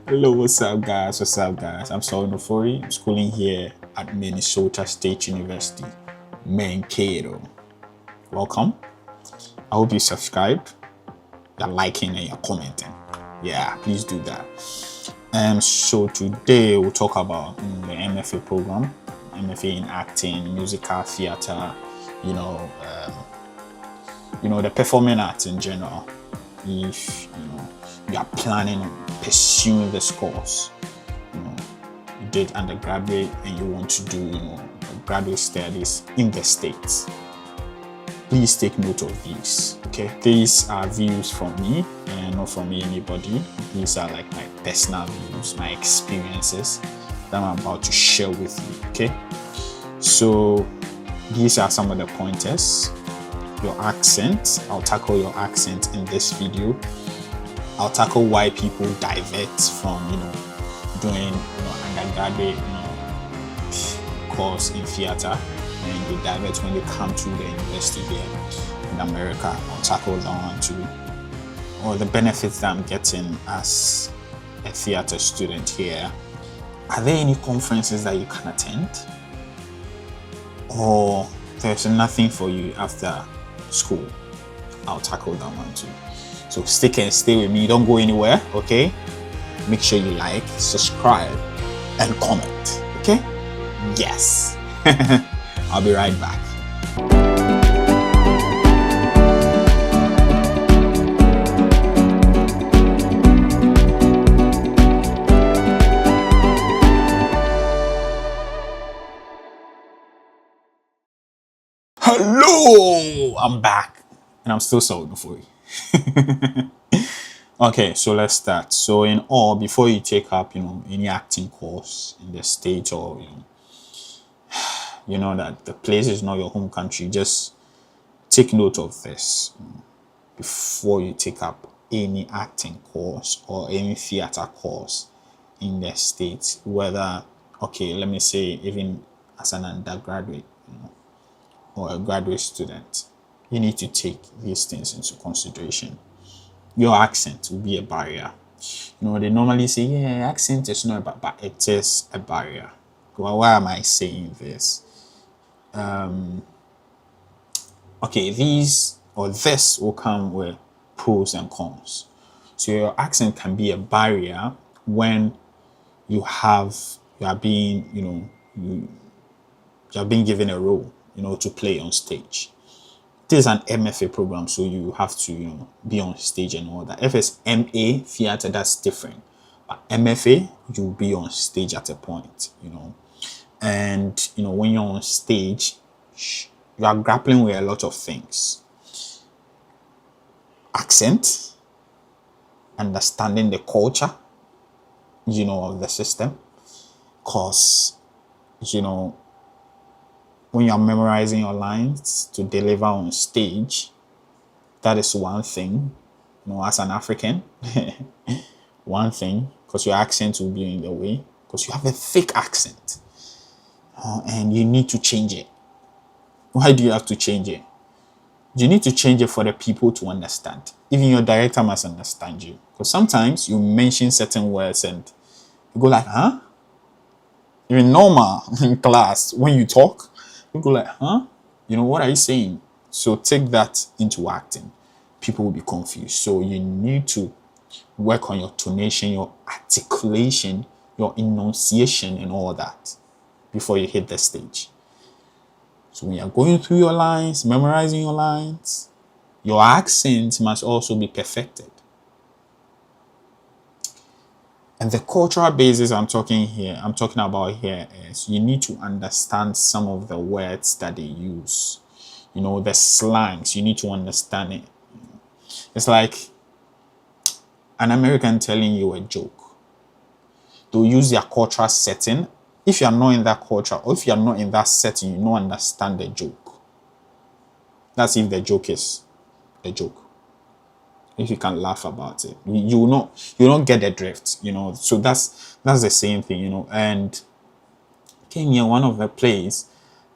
Hello, what's up, guys? I'm Saul Nofori. I'm schooling here at Minnesota State University, Mankato. Welcome. I hope you subscribe, you're liking, and you're commenting. Yeah, please do that. So today we'll talk about the MFA program, MFA in acting, musical theater, the performing arts in general. If you are planning on pursuing this course, you did undergraduate and you want to do graduate studies in the States, please take note of these. Okay, these are views from me and not from anybody. These are like my personal views, my experiences that I'm about to share with you. Okay, so these are some of the pointers. Your accent, I'll tackle your accent in this video. I'll tackle why people divert from doing undergraduate course in theater, and they divert when they come to the university here in America. I'll tackle that one too, or the benefits that I'm getting as a theater student here. Are there any conferences that you can attend, or there's nothing for you after school? I'll tackle that one too. So stick and stay with me. Don't go anywhere, okay? Make sure you like, subscribe, and comment, okay? Yes. I'll be right back. Hello, I'm back, and I'm still Saul Nofori. Okay, so let's start. So in all, before you take up any acting course in the States, or that the place is not your home country, just take note of this before you take up any acting course or any theater course in the States. Whether, okay, let me say even as an undergraduate or a graduate student, you need to take these things into consideration. Your accent will be a barrier. They normally say, yeah, accent is not a barrier, but it is a barrier. Well, why am I saying this? Okay, this will come with pros and cons. So your accent can be a barrier when you are being given a role, to play on stage. This is an MFA program, so you have to be on stage and all that. If it's MA theater, that's different. But MFA, you'll be on stage at a point, And when you're on stage, you are grappling with a lot of things. Accent, understanding the culture, of the system. Cause, when you're memorizing your lines to deliver on stage, that is one thing, as an African, one thing, because your accent will be in the way, because you have a thick accent, and you need to change it. Why do you have to change it? You need to change it for the people to understand. Even your director must understand you, because sometimes you mention certain words and you go like, huh? Even normal in class, when you talk, you go like, huh? What are you saying? So take that into acting. People will be confused. So you need to work on your tonation, your articulation, your enunciation, and all that before you hit the stage. So when you're going through your lines, memorizing your lines, your accent must also be perfected. And the cultural basis I'm talking about here is you need to understand some of the words that they use. The slangs, you need to understand it. It's like an American telling you a joke. They'll use their cultural setting. If you're not in that culture, or if you're not in that setting, you don't understand the joke. That's if the joke is a joke. If you can laugh about it, you will not get the drift, So that's the same thing, And came here one of the plays,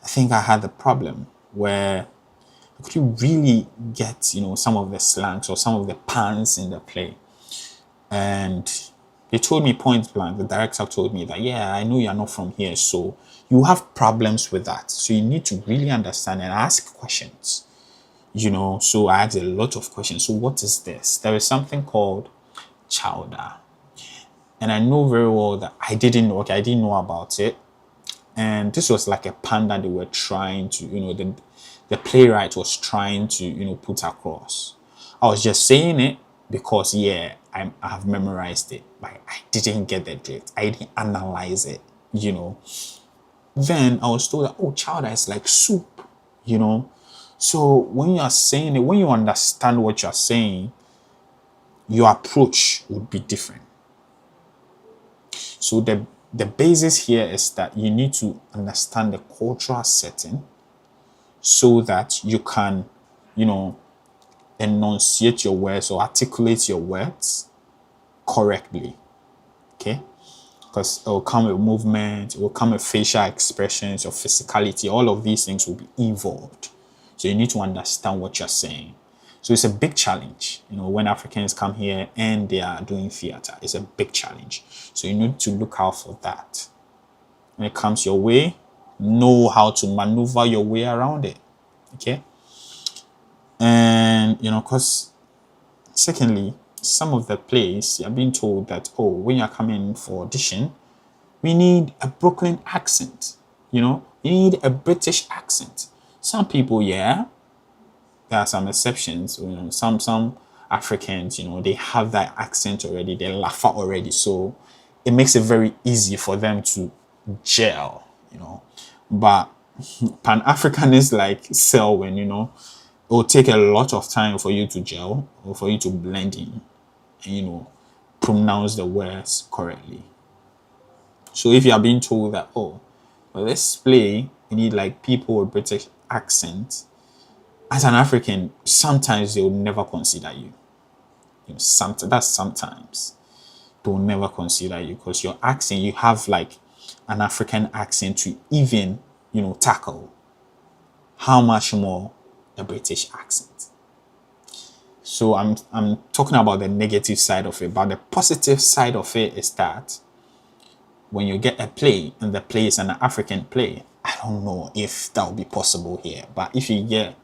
I think I had the problem where could you really get, some of the slangs or some of the puns in the play? And they told me point blank, the director told me that, yeah, I know you're not from here, so you have problems with that. So you need to really understand and ask questions, So I asked a lot of questions. So what is this? There is something called chowder. And I know very well that I didn't know about it. And this was like a pun that they were trying to, the playwright was trying to, put across. I was just saying it because, yeah, I have memorized it, but I didn't get the drift. I didn't analyze it. Then I was told that, oh, chowder is like soup. So when you are saying it, when you understand what you're saying, your approach would be different. So the basis here is that you need to understand the cultural setting so that you can, enunciate your words or articulate your words correctly. Okay? Because it will come with movement, it will come with facial expressions, your physicality, all of these things will be involved. So you need to understand what you're saying. So it's a big challenge, when Africans come here and they are doing theater. It's a big challenge. So you need to look out for that. When it comes your way, know how to maneuver your way around it. Okay? And, because secondly, some of the plays, you're being told that, oh, when you're coming for audition, we need a Brooklyn accent. You need a British accent. Some people, yeah, there are some exceptions. Some Africans, they have that accent already. They laugh out already. So it makes it very easy for them to gel, But Pan-Africanists like Selwyn, it will take a lot of time for you to gel or for you to blend in and, pronounce the words correctly. So if you are being told that, oh, well, let's play, you need like people with British accent, as an African, sometimes they will never consider you. Sometimes they will never consider you because your accent, you have like an African accent to even, tackle. How much more a British accent? So I'm talking about the negative side of it, but the positive side of it is that when you get a play and the play is an African play, I don't know if that will be possible here, but if you get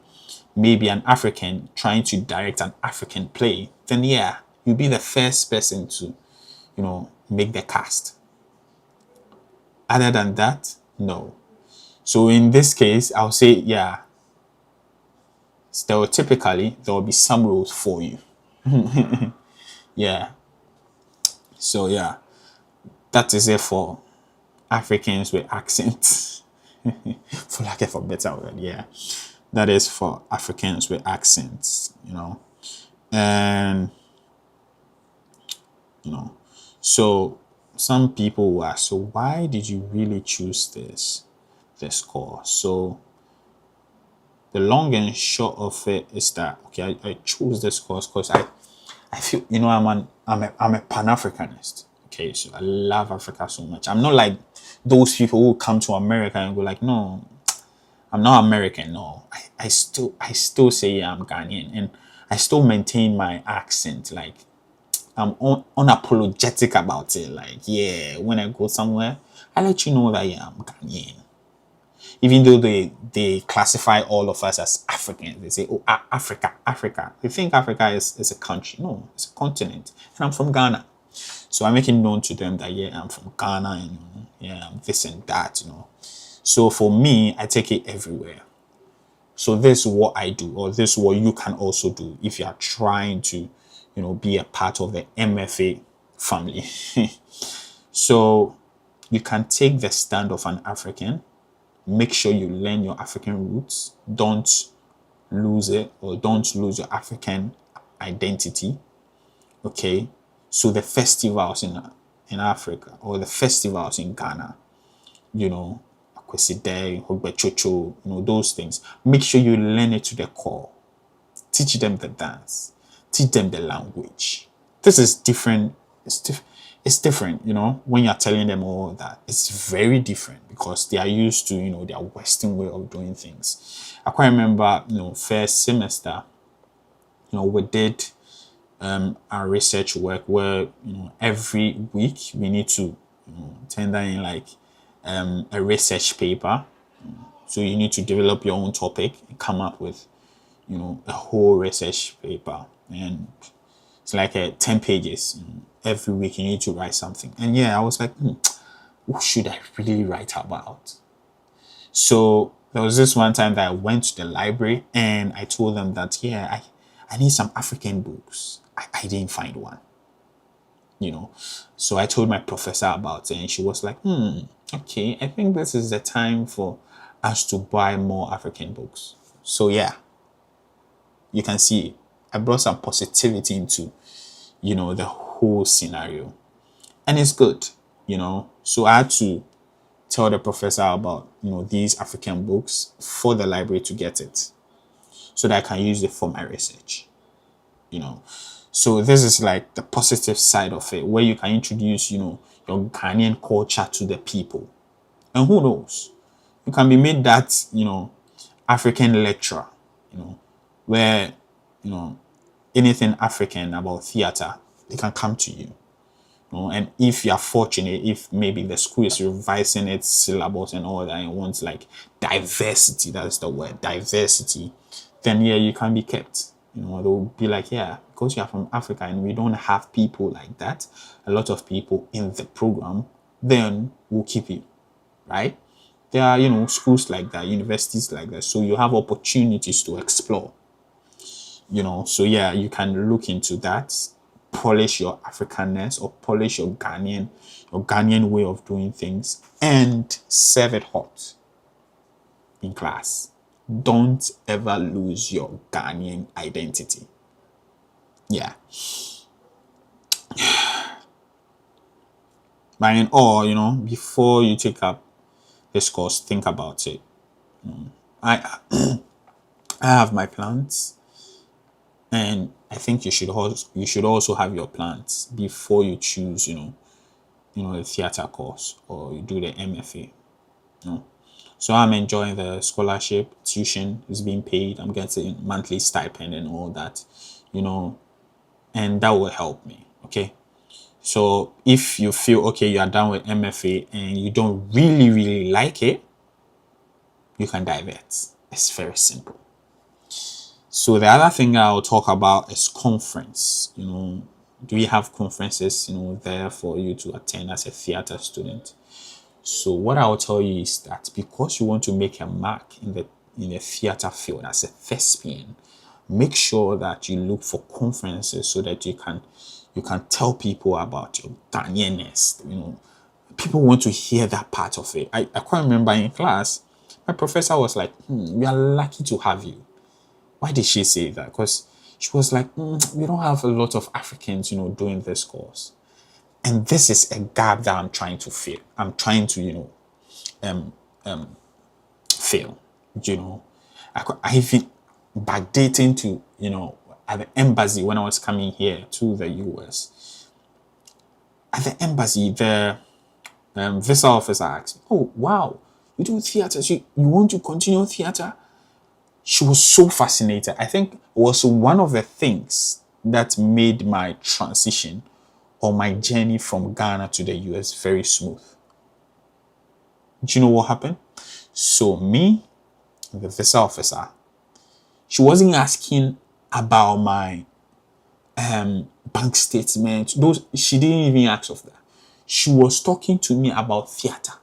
maybe an African trying to direct an African play, then yeah, you'll be the first person to, make the cast. Other than that, no. So in this case, I'll say, yeah, stereotypically, there will be some roles for you. Yeah. So yeah, that is it for Africans with accents. For lack of a better word, yeah. That is for Africans with accents, And, so some people will ask, so why did you really choose this course? So the long and short of it is that, okay, I chose this course because I feel, I'm a Pan-Africanist. Okay, so I love Africa so much. I'm not like those people who come to America and go like, no, I'm not American. No, I still say yeah, I'm Ghanaian, and I still maintain my accent. Like I'm unapologetic about it. Like yeah, when I go somewhere, I let you know that yeah, I'm Ghanaian. Even though they classify all of us as Africans, they say, oh, Africa. They think Africa is a country. No, it's a continent, and I'm from Ghana. So I make it known to them that yeah, I'm from Ghana, and yeah, I'm this and that, So for me, I take it everywhere. So this is what I do, or this is what you can also do if you are trying to, be a part of the MFA family. So you can take the stand of an African. Make sure you learn your African roots. Don't lose it, or don't lose your African identity. Okay. So the festivals in Africa, or the festivals in Ghana, Akwesi Day, Hogbechocho, those things. Make sure you learn it to the core. Teach them the dance. Teach them the language. This is different. it's different, when you're telling them all that. It's very different because they are used to, their Western way of doing things. I quite remember, first semester, we did our research work where, every week we need to tender in like a research paper. So you need to develop your own topic and come up with, a whole research paper. And it's like 10 pages. Every week you need to write something. And yeah, I was like, what should I really write about? So there was this one time that I went to the library and I told them that, yeah, I need some African books. I didn't find one, So I told my professor about it and she was like, okay, I think this is the time for us to buy more African books. So yeah, you can see I brought some positivity into, the whole scenario. And it's good, So I had to tell the professor about, these African books for the library to get it so that I can use it for my research, So this is like the positive side of it where you can introduce, your Ghanaian culture to the people. And who knows, you can be made that, African lecturer, where, anything African about theater, they can come to you. And if you're fortunate, if maybe the school is revising its syllabus and all that and wants like diversity, that's the word, diversity, then yeah, you can be kept. They'll be like, yeah, because you're from Africa and we don't have people like that, a lot of people in the program, then we'll keep you, right? There are, schools like that, universities like that. So you have opportunities to explore, So yeah, you can look into that, polish your Africanness or polish your Ghanaian way of doing things and serve it hot in class. Don't ever lose your Ghanaian identity. Yeah. But in all, before you take up this course, think about it. I I have my plans, and I think you should also have your plans before you choose, the theater course or you do the MFA. So I'm enjoying the scholarship, tuition is being paid, I'm getting monthly stipend and all that, and that will help me. Okay. So if you feel okay, you are done with MFA and you don't really, really like it, you can divert. It's very simple. So the other thing I'll talk about is conference. Do you have conferences, there for you to attend as a theater student? So what I'll tell you is that because you want to make a mark in the theater field as a thespian, make sure that you look for conferences so that you can tell people about your Ghanaianness. People want to hear that part of it. I quite remember in class, my professor was like, we are lucky to have you. Why did she say that? Because she was like, we don't have a lot of Africans, doing this course. And this is a gap that I'm trying to fill. I'm trying to, fill. I even backdating to, at the embassy when I was coming here to the US. At the embassy, the visa officer asked me, oh, wow, you do theater. So you want to continue theater? She was so fascinated. I think it was one of the things that made my transition or my journey from Ghana to the US very smooth. Do you know what happened? So me, the visa officer, she wasn't asking about my bank statement. She didn't even ask of that. She was talking to me about theater,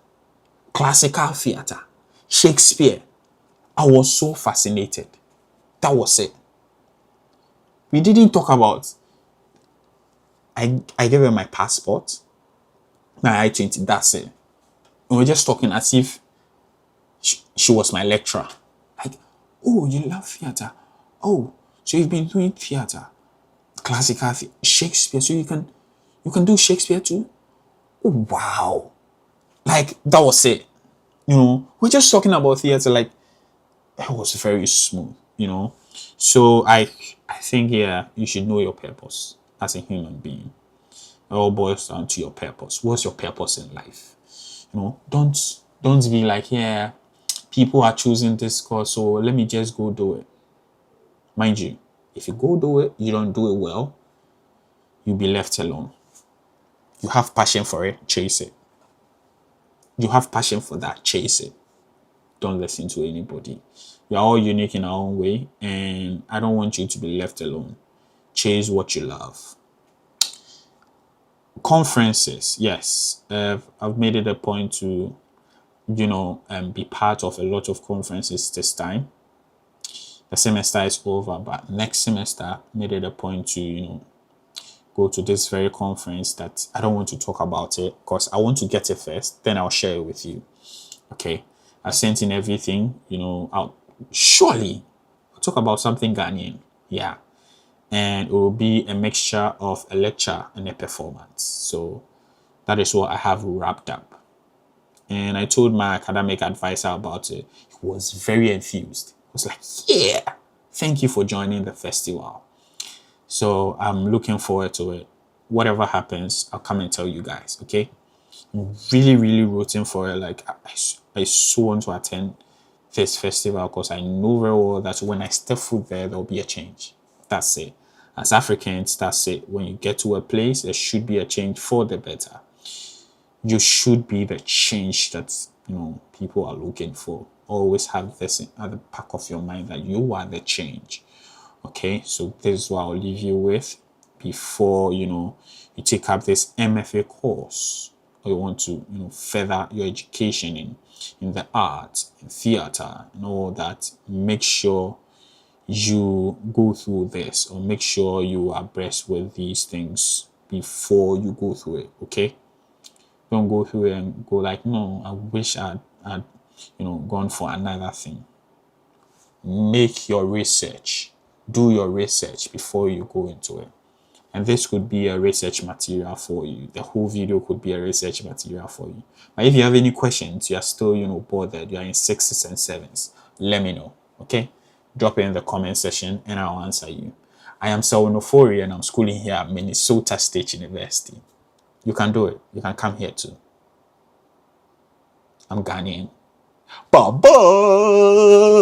classical theater, Shakespeare. I was so fascinated. That was it. We didn't talk about. I gave her my passport, my I-20. That's it. We were just talking as if she was my lecturer. Like, oh, you love theater. Oh, so you've been doing theater, classical theater, Shakespeare. So you can do Shakespeare too. Oh, wow. Like that was it. We're just talking about theater. Like it was very smooth. So I think, yeah, you should know your purpose as a human being. all boils down to your purpose. What's your purpose in life? Don't be like, yeah, people are choosing this course, so let me just go do it. Mind you, if you go do it, you don't do it well, you'll be left alone. You have passion for it, chase it. You have passion for that, chase it. Don't listen to anybody. We are all unique in our own way, and I don't want you to be left alone. Chase what you love. Conferences, yes. I've made it a point to, be part of a lot of conferences this time. The semester is over, but next semester made it a point to, go to this very conference that I don't want to talk about it because I want to get it first, then I'll share it with you. Okay. I sent in everything, I'll talk about something Ghanaian. Yeah. And it will be a mixture of a lecture and a performance. So that is what I have wrapped up. And I told my academic advisor about it. He was very enthused. I was like, yeah, thank you for joining the festival. So I'm looking forward to it. Whatever happens, I'll come and tell you guys, okay? I'm really, really rooting for it. Like, I so want to attend this festival because I know very well that when I step foot there, there'll be a change. That's it. As Africans, that's it. When you get to a place, there should be a change for the better. You should be the change that, people are looking for. Always have this at the back of your mind that you are the change. Okay, so this is what I'll leave you with before, you take up this MFA course or you want to, further your education in the arts, in theater, and all that. Make sure you go through this or make sure you are abreast with these things before you go through it, okay? Don't go through it and go like, no, I wish I'd gone for another thing. Make your research. Do your research before you go into it. And this could be a research material for you. The whole video could be a research material for you. But if you have any questions, you are still, bothered, you are in 6s and 7s, let me know, okay? Drop it in the comment section and I'll answer you. I am Selwyn Ofori and I'm schooling here at Minnesota State University. You can do it. You can come here too. I'm Ghanaian. Bye-bye!